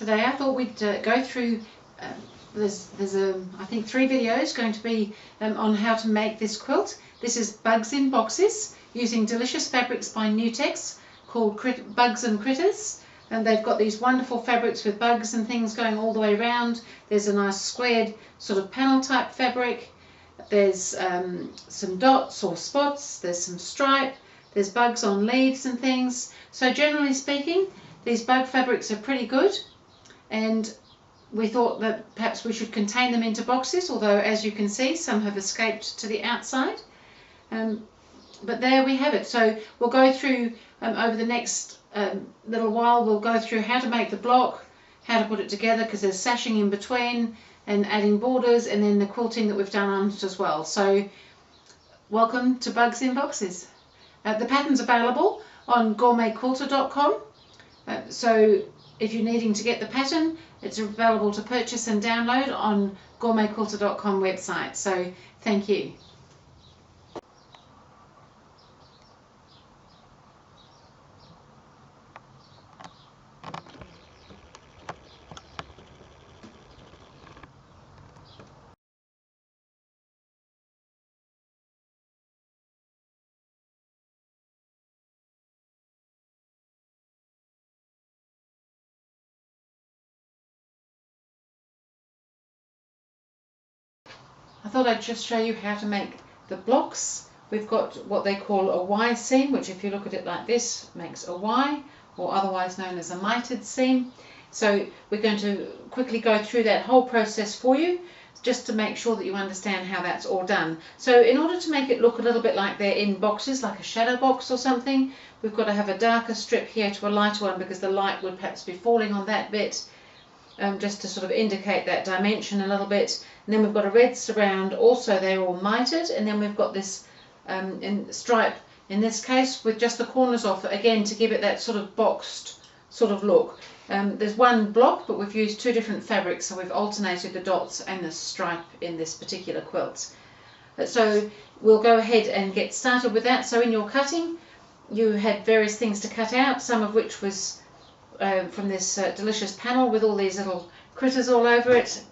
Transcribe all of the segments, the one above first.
Today I thought we'd go through, there's I think 3 videos going to be on how to make this quilt. This is Bugs in Boxes, using delicious fabrics by Nutex called Bugs and Critters, and they've got these wonderful fabrics with bugs and things going all the way around. There's a nice squared sort of panel type fabric, there's some dots or spots, there's some stripe, there's bugs on leaves and things. So generally speaking, these bug fabrics are pretty good, and we thought that perhaps we should contain them into boxes, although as you can see some have escaped to the outside. But there we have it. So we'll go through over the next little while, we'll go through how to make the block, how to put it together, because there's sashing in between and adding borders, and then the quilting that we've done on it as well. So welcome to Bugs in Boxes. The pattern's available on GourmetQuilter.com. So if you're needing to get the pattern, it's available to purchase and download on GourmetQuilter.com website. So thank you. I thought I'd just show you how to make the blocks. We've got what they call a Y seam, which if you look at it like this makes a Y, or otherwise known as a mitered seam. So we're going to quickly go through that whole process for you, just to make sure that you understand how that's all done. So in order to make it look a little bit like they're in boxes, like a shadow box or something, we've got to have a darker strip here to a lighter one, because the light would perhaps be falling on that bit. Just to sort of indicate that dimension a little bit. And then we've got a red surround, also they're all mitered, and then we've got this stripe in this case with just the corners off, again to give it that sort of boxed sort of look. There's one block, but we've used 2 different fabrics, so we've alternated the dots and the stripe in this particular quilt. So we'll go ahead and get started with that. So in your cutting you had various things to cut out, some of which was from this delicious panel with all these little critters all over it.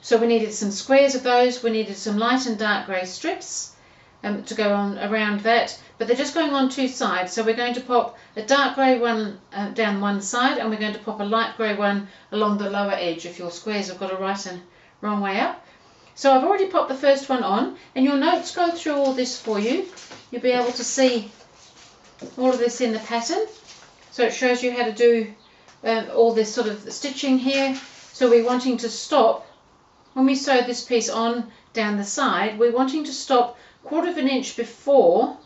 So we needed some squares of those, we needed some light and dark grey strips to go on around that, but they're just going on 2 sides. So we're going to pop a dark grey one down one side, and we're going to pop a light grey one along the lower edge if your squares have got a right and wrong way up. So I've already popped the first one on, and your notes go through all this for you. You'll be able to see all of this in the pattern. So it shows you how to do all this sort of stitching here. So we're wanting to stop, when we sew this piece on down the side, we're wanting to stop 1/4 of an inch before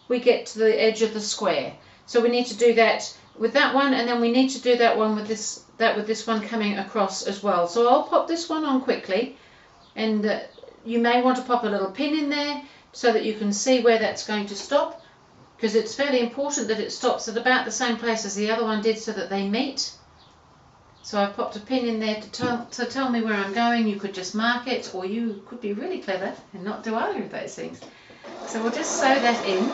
we get to the edge of the square. So we need to do that with that one, and then we need to do that one with this one coming across as well. So I'll pop this one on quickly, and you may want to pop a little pin in there so that you can see where that's going to stop, because it's fairly important that it stops at about the same place as the other one did so that they meet. So I've popped a pin in there to tell me where I'm going. You could just mark it, or you could be really clever and not do either of those things. So we'll just sew that in,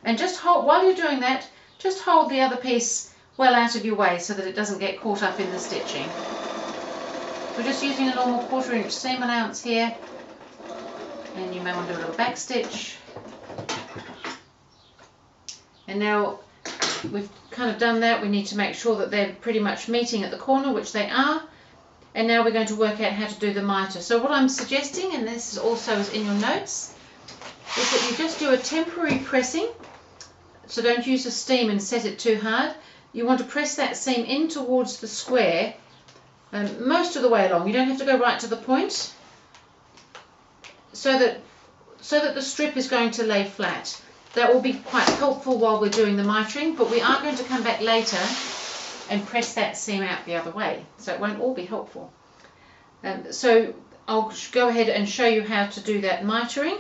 and just hold, while you're doing that, just hold the other piece well out of your way so that it doesn't get caught up in the stitching. We're just using a normal 1/4 inch seam allowance here, and you may want to do a little back stitch. And now we've kind of done that, we need to make sure that they're pretty much meeting at the corner, which they are. And now we're going to work out how to do the miter. So what I'm suggesting, and this is also in your notes, is that you just do a temporary pressing. So don't use a steam and set it too hard. You want to press that seam in towards the square most of the way along. You don't have to go right to the point, so that the strip is going to lay flat. That will be quite helpful while we're doing the mitering, but we are going to come back later and press that seam out the other way, so it won't all be helpful. So I'll go ahead and show you how to do that mitering.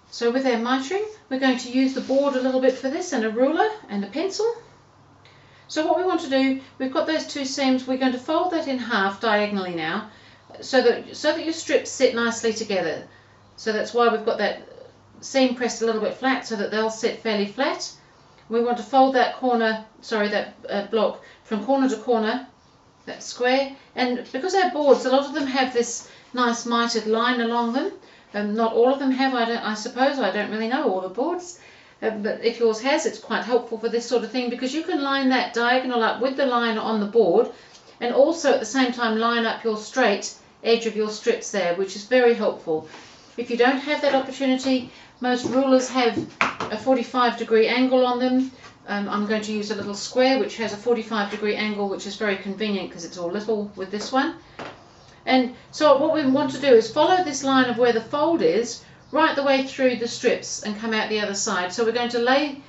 So with our mitering, we're going to use the board a little bit for this, and a ruler and a pencil. So what we want to do, we've got those 2 seams, we're going to fold that in half diagonally now, so that your strips sit nicely together. So that's why we've got that seam pressed a little bit flat, so that they'll sit fairly flat. We want to fold that corner, sorry, that block from corner to corner, that square. And because our boards, a lot of them have this nice mitered line along them. Not all of them have, I suppose. I don't really know all the boards. But if yours has, it's quite helpful for this sort of thing, because you can line that diagonal up with the line on the board, and also at the same time line up your straight edge of your strips there, which is very helpful. If you don't have that opportunity, most rulers have a 45-degree angle on them. I'm going to use a little square which has a 45-degree angle, which is very convenient because it's all little with this one. And so what we want to do is follow this line of where the fold is right the way through the strips and come out the other side. So we're going to lay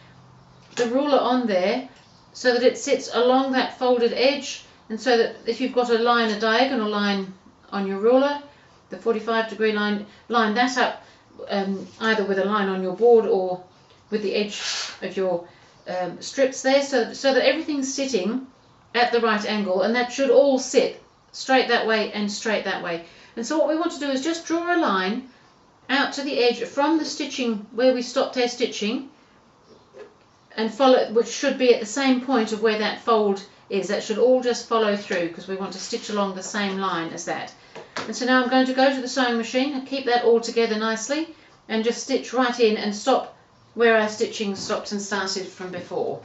the ruler on there so that it sits along that folded edge, and so that if you've got a line, a diagonal line on your ruler, the 45-degree line, line that up either with a line on your board or with the edge of your strips there, so that everything's sitting at the right angle, and that should all sit straight that way and straight that way. And so what we want to do is just draw a line out to the edge from the stitching where we stopped our stitching, and follow, which should be at the same point of where that fold is. That should all just follow through, because we want to stitch along the same line as that. And so now I'm going to go to the sewing machine and keep that all together nicely, and just stitch right in and stop where our stitching stopped and started from before.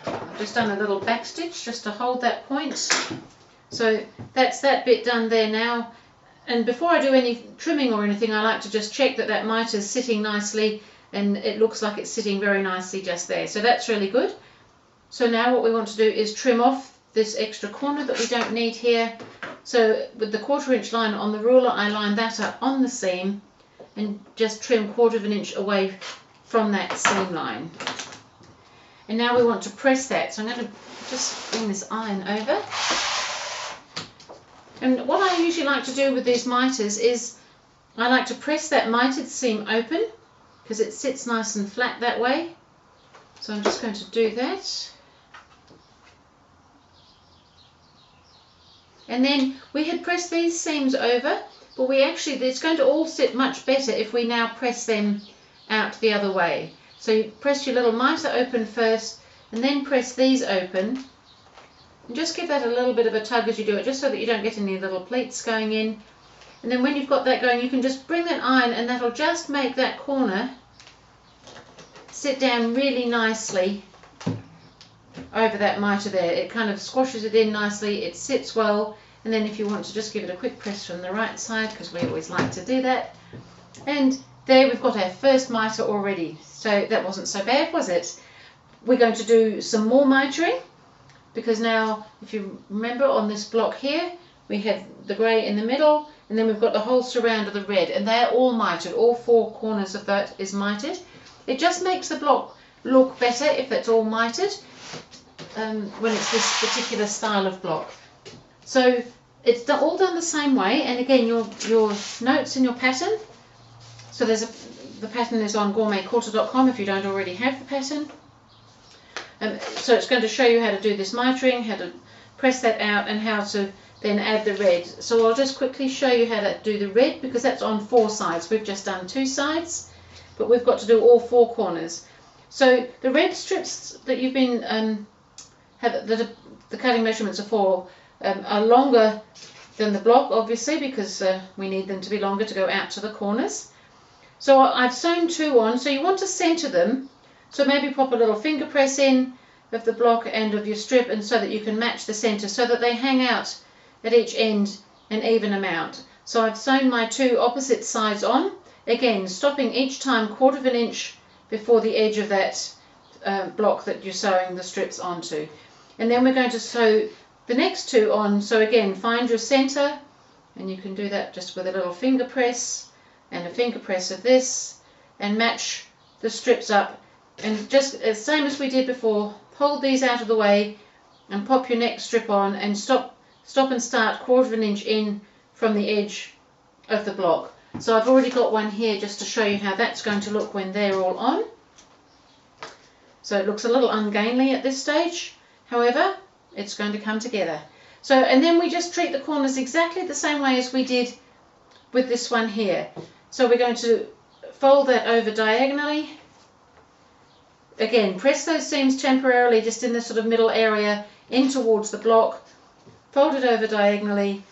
I've just done a little back stitch just to hold that point. So that's that bit done there now. And before I do any trimming or anything, I like to just check that that mite is sitting nicely, and it looks like it's sitting very nicely just there. So that's really good. So now what we want to do is trim off this extra corner that we don't need here. So with the 1/4 inch line on the ruler, I line that up on the seam and just trim 1/4 inch away from that seam line. And now we want to press that. So I'm going to just bring this iron over. And what I usually like to do with these miters is I like to press that mitered seam open, because it sits nice and flat that way. So I'm just going to do that. And then we had pressed these seams over, but it's going to all sit much better if we now press them out the other way. So you press your little mitre open first, and then press these open. And just give that a little bit of a tug as you do it, just so that you don't get any little pleats going in. And then when you've got that going, you can just bring that iron, and that'll just make that corner sit down really nicely over that mitre there. It kind of squashes it in nicely, it sits well. And then if you want to just give it a quick press from the right side, because we always like to do that. And there we've got our first mitre already. So that wasn't so bad, was it? We're going to do some more mitering, because now, if you remember, on this block here we have the grey in the middle, and then we've got the whole surround of the red, and they're all mitered. All 4 corners of that is mitered. It just makes the block look better if it's all mitered, when it's this particular style of block. So it's all done the same way. And again, your notes and your pattern. So the pattern is on GourmetQuilter.com if you don't already have the pattern. So it's going to show you how to do this mitering, how to press that out, and how to then add the red. So I'll just quickly show you how to do the red, because that's on 4 sides. We've just done 2 sides, but we've got to do all 4 corners. So the red strips that you've been the cutting measurements are for are longer than the block, obviously, because we need them to be longer to go out to the corners. So I've sewn 2 on, so you want to centre them. So maybe pop a little finger press in of the block and of your strip, and so that you can match the centre, so that they hang out at each end an even amount. So I've sewn my 2 opposite sides on, again stopping each time 1/4 inch before the edge of that block that you're sewing the strips onto. And then we're going to sew the next 2 on. So again, find your centre, and you can do that just with a little finger press and a finger press of this, and match the strips up. And just the same as we did before, hold these out of the way and pop your next strip on, and stop and start 1/4 inch in from the edge of the block. So I've already got one here just to show you how that's going to look when they're all on. So it looks a little ungainly at this stage, however it's going to come together. So, and then we just treat the corners exactly the same way as we did with this one here. So we're going to fold that over diagonally. Again, press those seams temporarily just in the sort of middle area in towards the block, fold it over diagonally,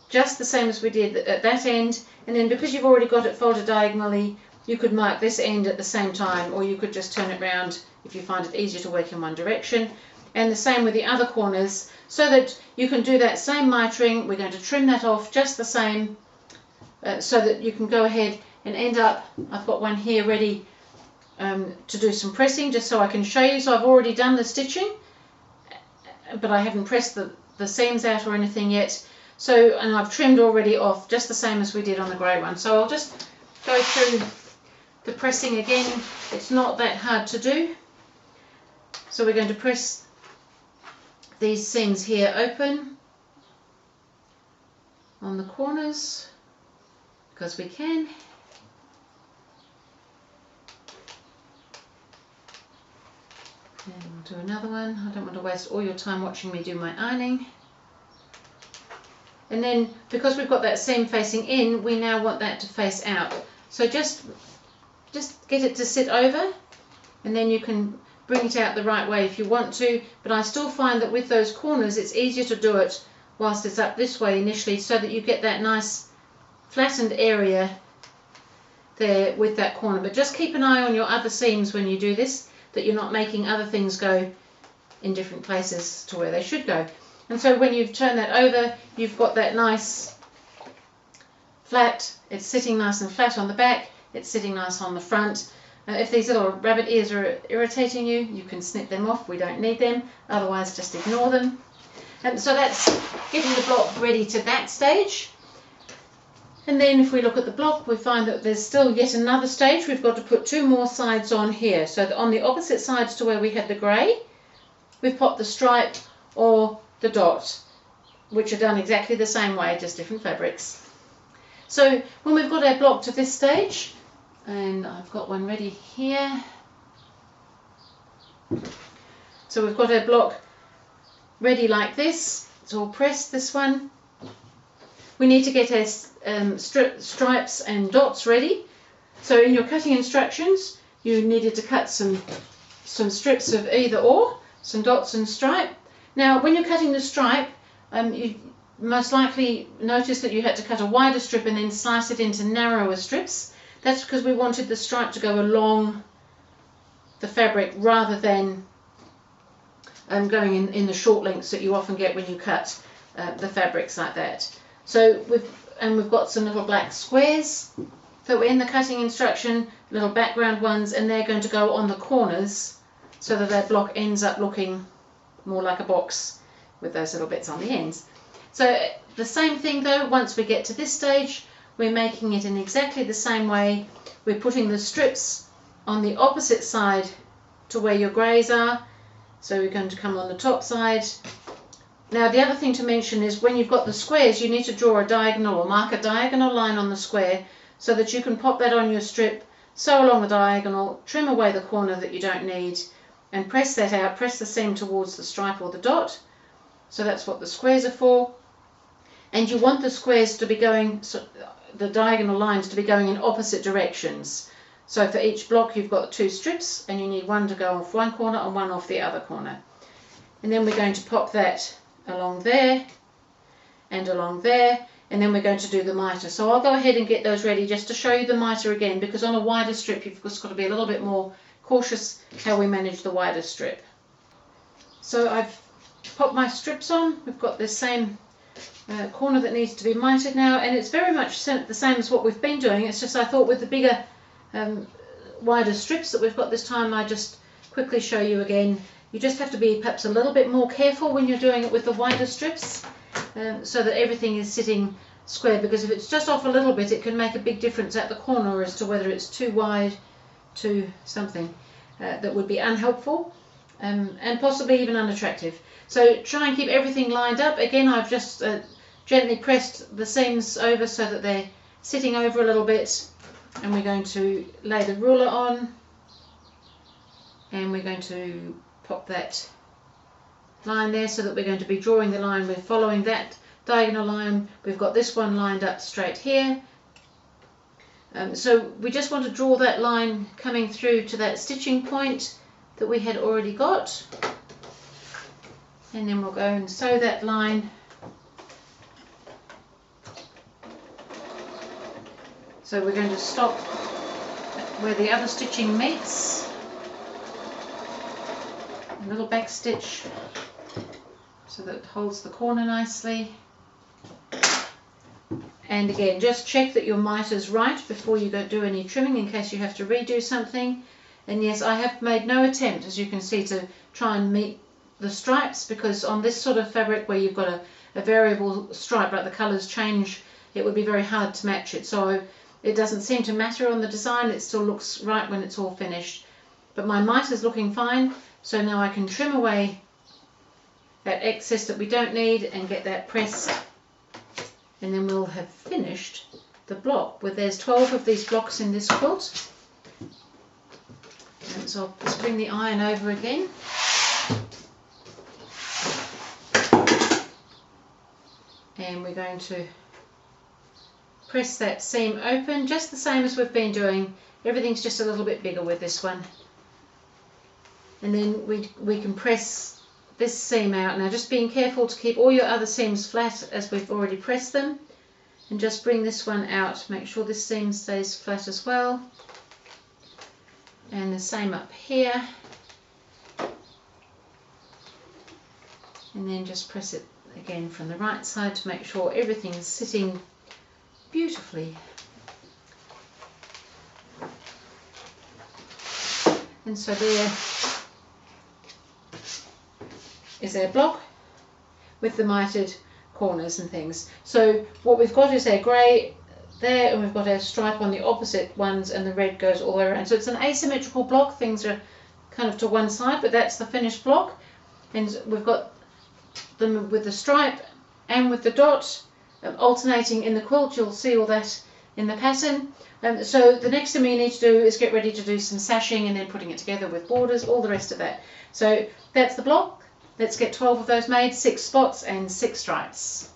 just the same as we did at that end, and then because you've already got it folded diagonally, you could mark this end at the same time, or you could just turn it round if you find it easier to work in one direction. And the same with the other corners, so that you can do that same mitring. We're going to trim that off just the same, so that you can go ahead and end up, I've got one here ready to do some pressing, just so I can show you. So I've already done the stitching, but I haven't pressed the seams out or anything yet. So, and I've trimmed already off, just the same as we did on the grey one. So I'll just go through the pressing again. It's not that hard to do. So we're going to press these seams here open on the corners, because we can. And we'll do another one. I don't want to waste all your time watching me do my ironing. And then, because we've got that seam facing in, we now want that to face out. So just get it to sit over, and then you can bring it out the right way if you want to. But I still find that with those corners, it's easier to do it whilst it's up this way initially, so that you get that nice flattened area there with that corner. But just keep an eye on your other seams when you do this, that you're not making other things go in different places to where they should go. And so when you've turned that over, you've got that nice flat, it's sitting nice and flat on the back, it's sitting nice on the front. If these little rabbit ears are irritating you, you can snip them off, we don't need them, otherwise just ignore them. And so that's getting the block ready to that stage. And then if we look at the block, we find that there's still yet another stage. We've got to put two more sides on here. So on the opposite sides to where we had the grey, we've popped the stripe or the dot, which are done exactly the same way, just different fabrics. So when we've got our block to this stage, and I've got one ready here, so we've got our block ready like this, it's all pressed, this one. We need to get our stripes and dots ready. So in your cutting instructions, you needed to cut some strips of either or, some dots and stripe. Now, when you're cutting the stripe, you most likely noticed that you had to cut a wider strip and then slice it into narrower strips. That's because we wanted the stripe to go along the fabric rather than going in the short lengths that you often get when you cut the fabrics like that. So we've got some little black squares that were in the cutting instruction, little background ones, and they're going to go on the corners so that that block ends up looking more like a box with those little bits on the ends. So the same thing though, once we get to this stage, we're making it in exactly the same way. We're putting the strips on the opposite side to where your greys are. So we're going to come on the top side. Now the other thing to mention is when you've got the squares, you need to draw a diagonal or mark a diagonal line on the square so that you can pop that on your strip, sew along the diagonal, trim away the corner that you don't need, and press that out, press the seam towards the stripe or the dot. So that's what the squares are for. And you want the squares to be going, so the diagonal lines to be going in opposite directions. So for each block you've got two strips and you need one to go off one corner and one off the other corner. And then we're going to pop that along there and along there, and then we're going to do the mitre. So I'll go ahead and get those ready just to show you the mitre again, because on a wider strip you've just got to be a little bit more cautious how we manage the wider strip. So I've popped my strips on. We've got this same corner that needs to be mitered now, and it's very much the same as what we've been doing. It's just I thought with the bigger wider strips that we've got this time, I just quickly show you again. You just have to be perhaps a little bit more careful when you're doing it with the wider strips, so that everything is sitting square, because if it's just off a little bit it can make a big difference at the corner as to whether it's too wide, to something that would be unhelpful and possibly even unattractive. So try and keep everything lined up. Again, I've just gently pressed the seams over so that they're sitting over a little bit, and we're going to lay the ruler on and we're going to pop that line there so that we're going to be drawing the line. We're following that diagonal line. We've got this one lined up straight here, So we just want to draw that line coming through to that stitching point that we had already got, and then we'll go and sew that line. So we're going to stop where the other stitching meets, a little back stitch so that it holds the corner nicely. And again, just check that your miter's right before you go do any trimming in case you have to redo something. And yes, I have made no attempt, as you can see, to try and meet the stripes, because on this sort of fabric where you've got a variable stripe, like the colours change, it would be very hard to match it. So it doesn't seem to matter on the design, it still looks right when it's all finished. But my miter's looking fine, so now I can trim away that excess that we don't need and get that pressed, and then we'll have finished the block. There's 12 of these blocks in this quilt. And so I'll just bring the iron over again. And we're going to press that seam open, just the same as we've been doing. Everything's just a little bit bigger with this one. And then we can press this seam out. Now just being careful to keep all your other seams flat as we've already pressed them, and just bring this one out. Make sure this seam stays flat as well. And the same up here. And then just press it again from the right side to make sure everything is sitting beautifully. And so there is our block with the mitered corners and things. So what we've got is our grey there, and we've got our stripe on the opposite ones, and the red goes all the way around. So it's an asymmetrical block, things are kind of to one side, but that's the finished block. And we've got them with the stripe and with the dot alternating in the quilt. You'll see all that in the pattern. So the next thing we need to do is get ready to do some sashing and then putting it together with borders, all the rest of that. So that's the block. Let's get 12 of those made, 6 spots and 6 stripes.